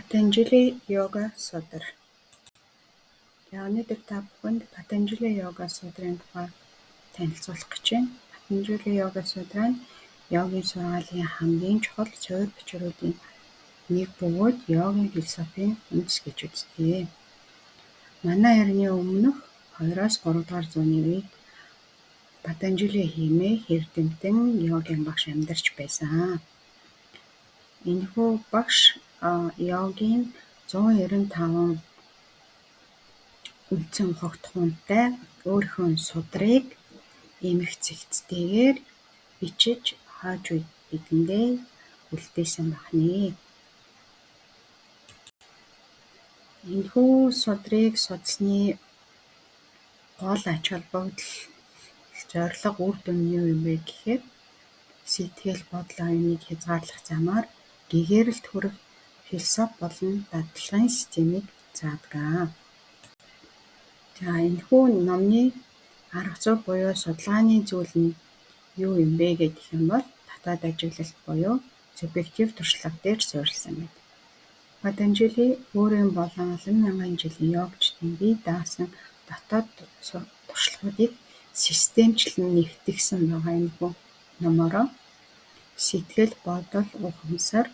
Патанжали йога сутра. Өнөөдөр та бүхэнд Патанжали йога сутрын тухай танилцуулах гэж байна. Патанжали йога сутра нь йогийн сургаалын хамгийн чухал суурь бичвэрүүдийн нэг бөгөөд йогийн философийн үндэс гэж үздэг. Манай эртний өмнөх 2-3 дугаар зууны үед Патанжали хэмээх эрдэмтэн йогийн багш амьдарч байсан. Энэхүү багш йогийн 195 үлдсэн хогтхуунтай өөрийнхөө судрыг эмх цэгцтэйгээр бичиж хойч үед бидэндээ үлдээсэн бахнэ. Энэхүү судрыг судалсны гол ач холбогдол зорилго үр дүн нь юу юм бэ гэхээр сэтгэл бодол оюуныг хязгаарлах замаар гэгээрэлд хүрэх философи болон дадлагын системийг заадаг. Энэхүү номны арга зүй буюу судалгааны зүйл нь юу юм бэ гэх юм бол дотоод ажиглалт буюу субъектив туршлага дээр суурилсан байдаг. Патанжали өөрийн болон олон мянган жилийн йогчдын бие даасан дотоод туршлагуудыг системчлэн нэвтгсэн байгаа. Энэхүү номороо сэтгэл, бодол, ухамсар,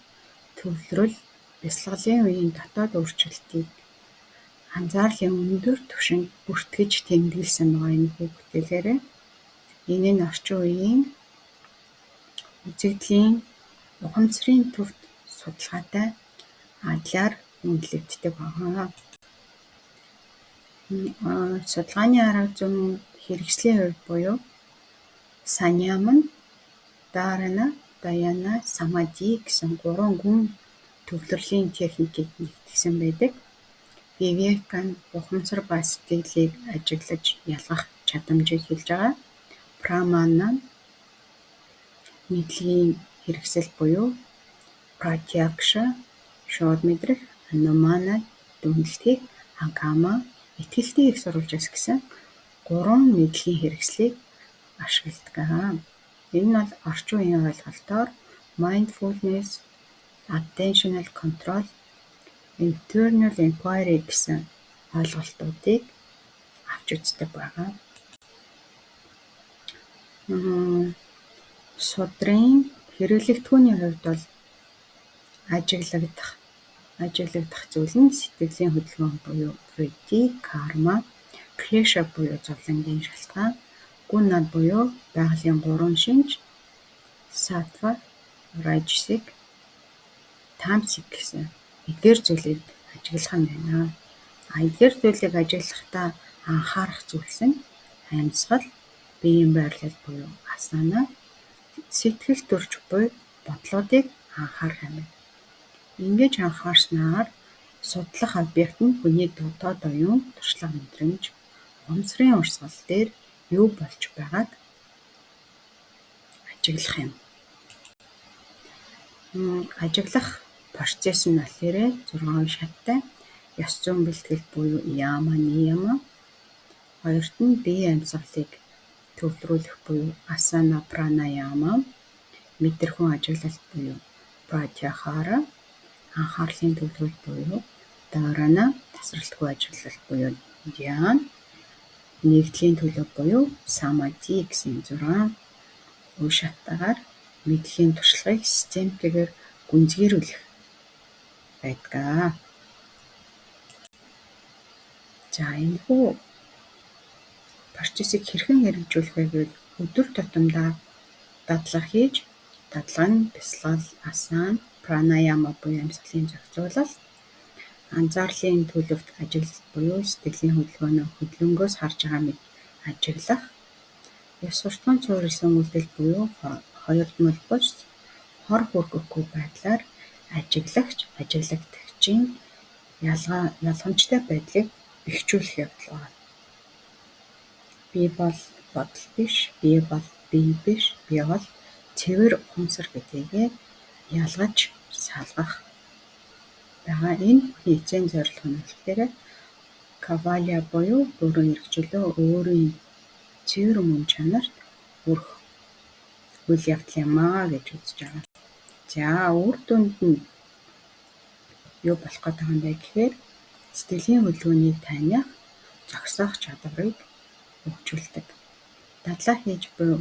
төвлөрөл, бясалгалын үеийн дотоод өөрчлөлтийг анзаарлын өндөр түвшинд бүртгэж тэмдэглэсэн байгаа. Энэхүү бүтээлээрээ энэ нь орчин үеийн үзэгдлийн ухамсарын төвд судалгаатай адлаар үнэлэгддэг байгаа. Судалгааны арга зүйн хэрэгслийн хувьд буюу саньяма, дharana, dhyana, samadhi гэсэн 3 гүн төвлөрлийн техникийг нэгтгэсэн байдаг. Вивека нь ухамсар ба сэтгэлийг ажиглаж ялгах чадамжийг хэлж байгаа. Pramana нь мэдлэгийн хэрэгсэл буюу pratyaksha шууд мэдрэх, anumana дүгнэлтийг, agama итгэлтэй их сурвалжаас гэсэн 3 мэдлэгийн хэрэгслийг ашигладаг. Энэ нь бол орчин үеийн ойлголтоор mindfulness, attentional control, internal inquiry гэсэн ойлголтуудыг авч үздэг байгаа. Судрын хэрэглэгдэхүүний хувьд бол ажиглагдах зүйл нь сэтгэлийн хөдөлгөөн буюу vritti, karma, klesha буюу зовлонгийн шалтгаан, guna буюу байгалийн 3 шинж, sattva, rajasic, tamasic гэсэн эдгээр зүйлийг ажиглах нь байна. Эдгээр зүйлийг ажиглахдаа анхаарах зүйлс нь амьсгал, биеийн байрлал буюу asana, сэтгэл төрж буй бодлуудыг анхаарах юм. Ингэж анхаарснаар судлах объект нь хүний дотоод оюун, туршлага мэдрэмж, ухамсарын урсгал дээр юу болж байгааг ажиглах юм. Ажиглах процесс нь болохоор 6 шаттай. Ёс зүйн бэлтгэл буюу яма, нiyama. Хоёрт нь бие амьсгалыг төвлөрүүлэх буюу asana, pranayama. Мэдрэхүүн ажиглалт буюу pratyahara. Анхаарлын төвлөрөл буюу dharana. Тасралтгүй ажиглалт буюу dhyana. Нэгдлийн төлөв буюу samadhi гэсэн 6 үе шаттайгаар мэдлийн туршлагыг системтэйгээр гүнзгийрүүлэх байдаг. Энэхүү процессыг хэрхэн хэрэгжүүлэх вэ гэвэл өдөр тутамдаа дадлага хийж, дадлага нь бясалгал, асана, pranayama буюу амьсгалын зохицуулалт, анзаарлын төлөвт ажиглалт буюу сэтгэлийн хөдөлгөөнөө хөдөлгөөнгөөс харж байгаа мэт ажиглах, ёс суртахуун суурилсан үйлдэл буюу хоёрдмол бус хор хүргэхгүй байдлаар ажиглагч, ажиглагдагчийн ялгамжтай байдлыг бэхжүүлэх явдал байна. Би бол бодол биш, би бол бие биш, би бол цэвэр ухамсар гэдгээ ялгаж салгах байгаа. Энэ эзэн зорилго нь болохоор каваля буюу өөрийн эрхчлөө, өөрийн цэвэр мөн чанарт хүрэх үйл явдал юм аа гэж үзэж байгаа. Үр дүнд нь юу болох гээд байгаа юм бэ гэхээр сэтгэлийн хөдөлгөөнийг таних, зогсоох чадварыг хөгжүүлдэг. Дадлага хийж буй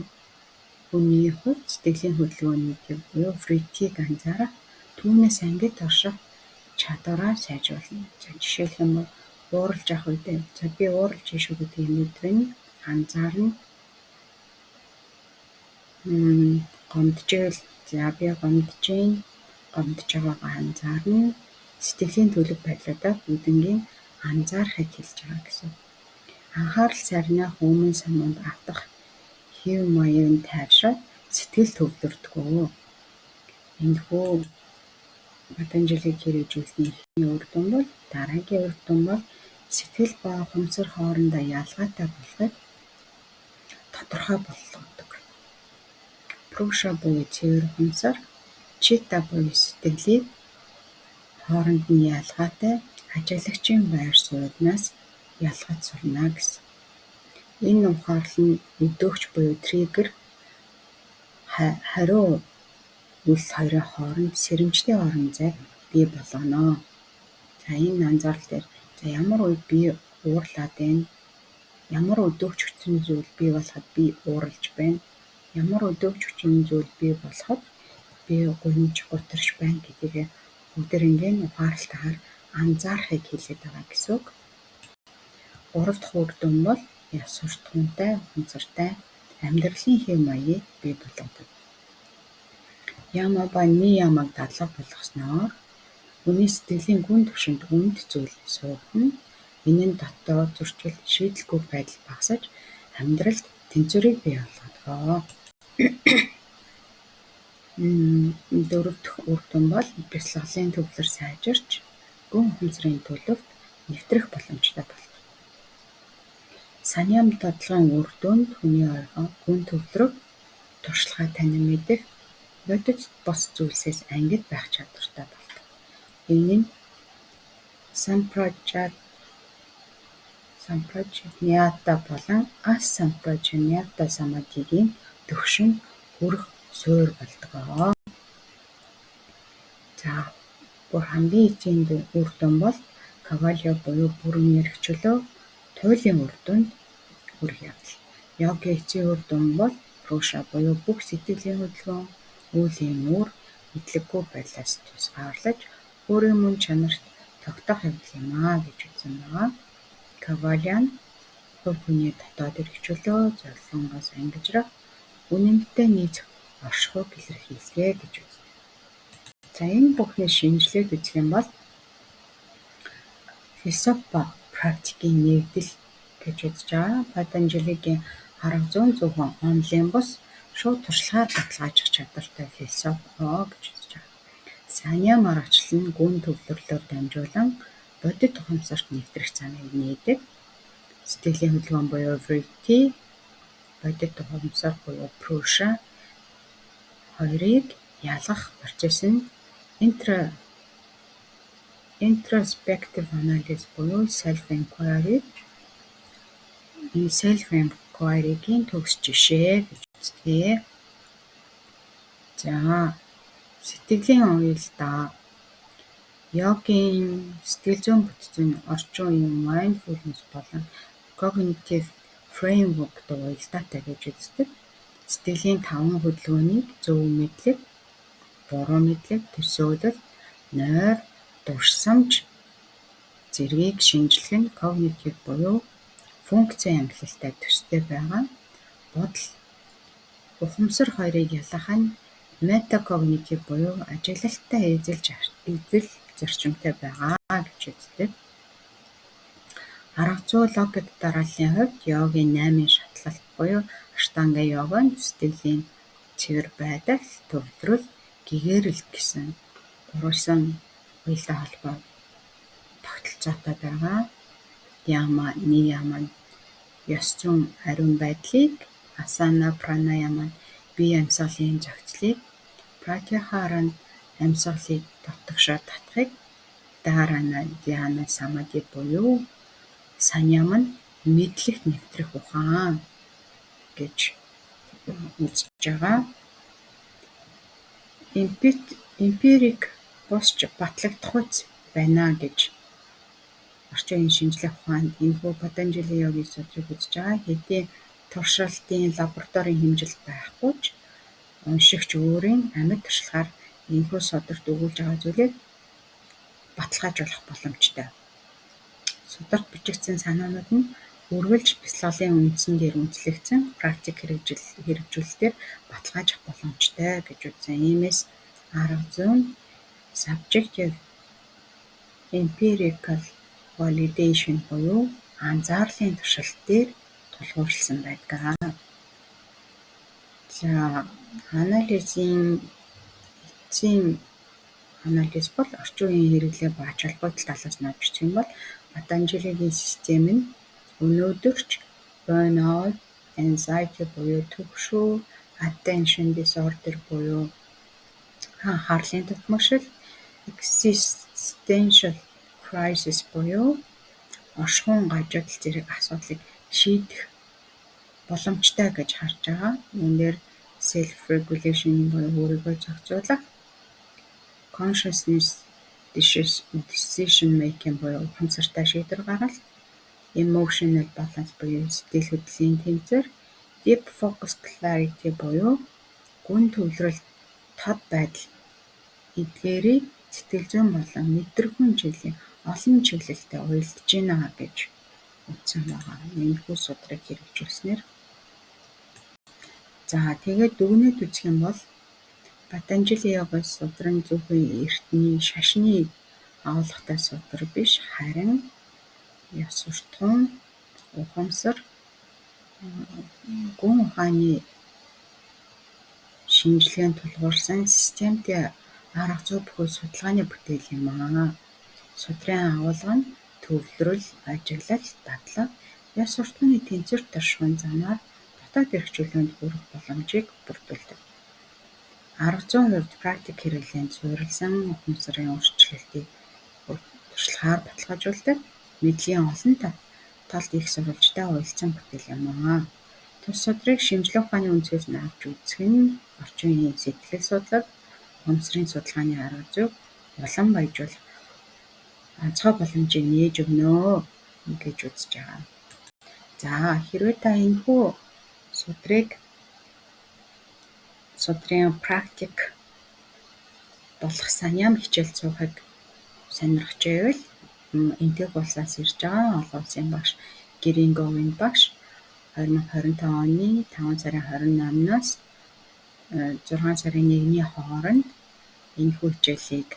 хүний хувьд сэтгэлийн хөдөлгөөнийг буюу фритиг анзаарах, түүнээс ангид орших чадвараа сайжруулна. Жишээлх юм бол ууралж авах үедээ би ууралж ийшүү гэдгийг мэдвэн анзаарна. Гомдчихвэл би гомдж байгаагаа анзаарна. Сэтгэлийн төлөв байдлуудаа бүгднийг анзаарахыг хэлж байгаа гэсэн. Анхаарал сарних өмнө самунд автах хэв маяг нь тайвшраад сэтгэл төвлөрдгөө. Энэхүү Патанжалиг хэрэгжүүлсний эхний үр дүн бол дараагийн үр дүн бол сэтгэл ба ухамсар хоорондоо ялгаатай болохыг тодорхой болгодог. Пруша буюу цэвэр ухамсар, чита буюу сэтгэлийг хооронд нь ялгаатай ажиглагчийн байр сууриас ялгаж сурна гэсэн. Энэ ухаарлал нь өдөөгч буюу триггер хариу үйл хоёрын хооронд сэрэмжтэй орон зай бий болгоно. За энэ анзаарал дээр ямар үед би уурлаад байна? Ямар өдөөгч хүчин зүйл бий болоход би ууралж байна? Ямар өдөөгч хүчин зүйл бий болоход би гунж гутарч байна гэдгийг бүгдээрээ ухаарлалтаар анзаарахыг хэлээд байгаа гэсэн үг. 3 дахь үр дүн бол суртахуунтай, ухамсартай амьдралын хэв маягийг бий болгодог. Яма ба ниямаг дадлага болгосноор хүний сэтгэлийн гүн түвшинд үнд зүйл суугдана. Энэ нь дотоод зөрчил, шийдэлгүй байдал багасаж амьдралд тэнцвэрийг бий болгодог. 4 дахь үр дүн бол бясалгалын төвлөр сайжирч гүн ухамсарын төлөвт нэвтрэх боломжтой болдог. Саньям дадлагын үр дүнд хүний ойгоо гүн төвлөрөг, туршлагаа танин мэдэх, бодит бос зүйлсээс ангид байх чадвартай болдог. Энэ нь сампражнята болон асампражнята самадигийн төвшөнд хүрэх суурь болдог. За бүр хамгийн эцсийн үр дүн бол кавалио буюу бүрэн эрхчлөө, туйлын үр дүнд хүрэх явдал. Йогийн эцсийн үр дүн бол пруша буюу бүх сэтгэлийн хөдөлгөөн, үеийн үр, мэдлэггүй байдлаас тусгаарлаж өөрийн мөн чанарт тогтоох явдал юм гэж үзсэн байгаа. Кавалио нь хувь хүний дотоод эрхчлөө, зорилгонгоос ангижрах, үнэмтэй нийцэх оршихуйг илэрхийлдэг гэж үздэг. За энэ бүхний шинжилээд үзэх юм бол философи ба практикийн нэгдэл гэж үзэж байгаа. Патанжалигийн арга зүйн зөвхөн онлын бус шууд туршлагаар баталгаажих чадвартай философи гэж үзэж байгаа. Саньям аргачлал нь гүн төвлөрлөөр дамжуулан бодит ухамсарт нэвтрэх замыг нээдэг. Сэтгэлийн хөдөлгөөн буюу врити, бодит ухамсар буюу пруша хоёрыг ялгах процесс нь introspective analysis буюу self-inquiry-гийн төгс жишээ гэж үздэг. За сэтгэлийн уялдаа йогийн сэтгэл зүйн бүтцийн орчин үеийн mindfulness болон cognitive framework уялдаатай гэж үздэг. Сэтгэлийн 5 хөдөлгөөнийг зөв мэдлэг, буруу мэдлэг, төсөөлөл, нойр, дурсамж зэргийг шинжлэх нь когнитив буюу функцийн амжилттай төстэй байгаа. Бодол, ухамсар хоёрыг ялгах нь метакогнитив буюу ажиглалттай эзэл зарчимтай байгаа гэж үздэг. Арга зүй логик дарааллын хувьд йогийн 8 шатлалт буюу аштанга йога нь сэтгэлийн цэвэр байдал, төвлөрөл, гэгээрэл гэсэн гурван уялдаа холбоо тогтолцоотой байгаа. Яма, нияма нь ёс зүйн ариун байдлыг, асана, пранаяма нь бие амьсгалын зохицлыг, пратяхара нь амьсгалыг дотгошоо татахыг, дарана, дьяна, самади буюу саньям нь мэдлэгт нэвтрэх ухаан гэж үзэж байгаа. Эмпирик босч батлагдах үс байна гэж орчин үеийн шинжлэх ухаанд энэхүү Патанжали йогийн судрыг үзэж байгаа. Хэдийн туршилтын лабораторийн хэмжилт байхгүй ч уншигч өөрийн амьд туршлагаар энэхүү сударт өгүүлж байгаа зүйлийг баталгаажуулах боломжтой. Сударт бичигдсэн санаанууд нь үргэлж бяцлаглалын үндсэн дээр үндэслэгдсэн практик хэрэгжүүлэлтээр баталгаажих боломжтой гэж үзсэн. Иймээс арга зүйн subjective empirical validation буюу анзаарлын туршилт дээр тулгуурласан байдаг. За, анализийн эцсийн анализ бол орчин үеийн хэрэглээ ба ач холбогдол талаас нь авч үзэх юм бол Патанжалигийн систем нь өнөөдөрч burnout, anxiety буюу түгшүү, attention disorder буюу анхаарлын дутмагшил, existential crisis буюу оршихуйн гажуудал зэрэг асуудлыг шийдэх боломжтой гэж харж байгаа. Үүнээр self-regulation буюу өөрийгөө зохицуулах, consciousness decision making буюу ухамсартай шийдвэр гаргалт, emotional balance буюу сэтгэл хөдлөлийн тэнцвэр, deep focus clarity буюу гүн төвлөрөлт, тод байдал, эдгээрийг сэтгэл зүйн болон мэдрэгүүн чиглэлийн олон чиглэлтэй уялдаж байна гэж үзсэн байгаа. Энэхүү судрыг хэрэгжүүлснээр. За, тэгээд дүгнэж үзэх юм бол Патанжали йогын судар нь зөвхөн эртний шашны агуулгатай судар биш, харин ёс суртахуун, ухамсар, гүн ухааны шинжилгээнд тулгуурсан системтэй арга зүй бүхий судалгааны бүтээл юм аа. Судрын агуулга нь төвлөрөл, ажиглал, дадлаг, ёс суртахууны тэнцвэр туршихуйн замаар дотоод эрхчлүүлээнд хүрэх боломжийг бүрдүүлдэг. Арга зүйн хувьд практик хэрэглээнд суурилсан ухамсарын өөрчлөлтийг туршлагаар баталгаажуулдаг мэдлийн олон талд их сурвалжтай уялдсан бүтээл юм аа. Тус судрыг шинжлэх ухааны үндсээс нь авч үзэх нь орчин үеийн сэтгэл судлал, ухамсарын судалгааны арга зүйг улам баяжуулах онцгой боломжийг нээж өгнө гэж үзэж байгаа. За, хэрвээ та энэхүү судрын практик болох саньяам хичээлд суухыг сонирхож байвал Энтэг улсаас ирж байгаа олон улсын багш Гринговын багш 2025 оны 5 сарын 28-наас 6 сарын 1-ний хооронд энэхүү хичээлийг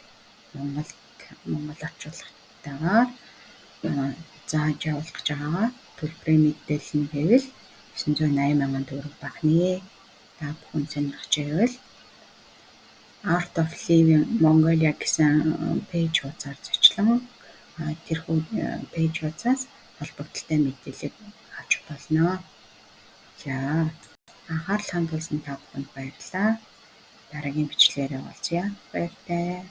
Монгол орчуулгатайгаар зааж явуулах гэж байгаа. Төлбөрийн мэдээлэл нь гэвэл 980 мянган төгрөг багнэ. Та бүхэн сонирхож байвал Art of Living Mongolia гэсэн пэйж хуудасаар зочлон тэрхүү пэйж хуудасаас холбогдолтой мэдээлэл авч болно. За, анхаарал хандуулсан та бүхэнд баярлалаа. Дараагийн бичлэгээрээ уулзъя. Баяртай.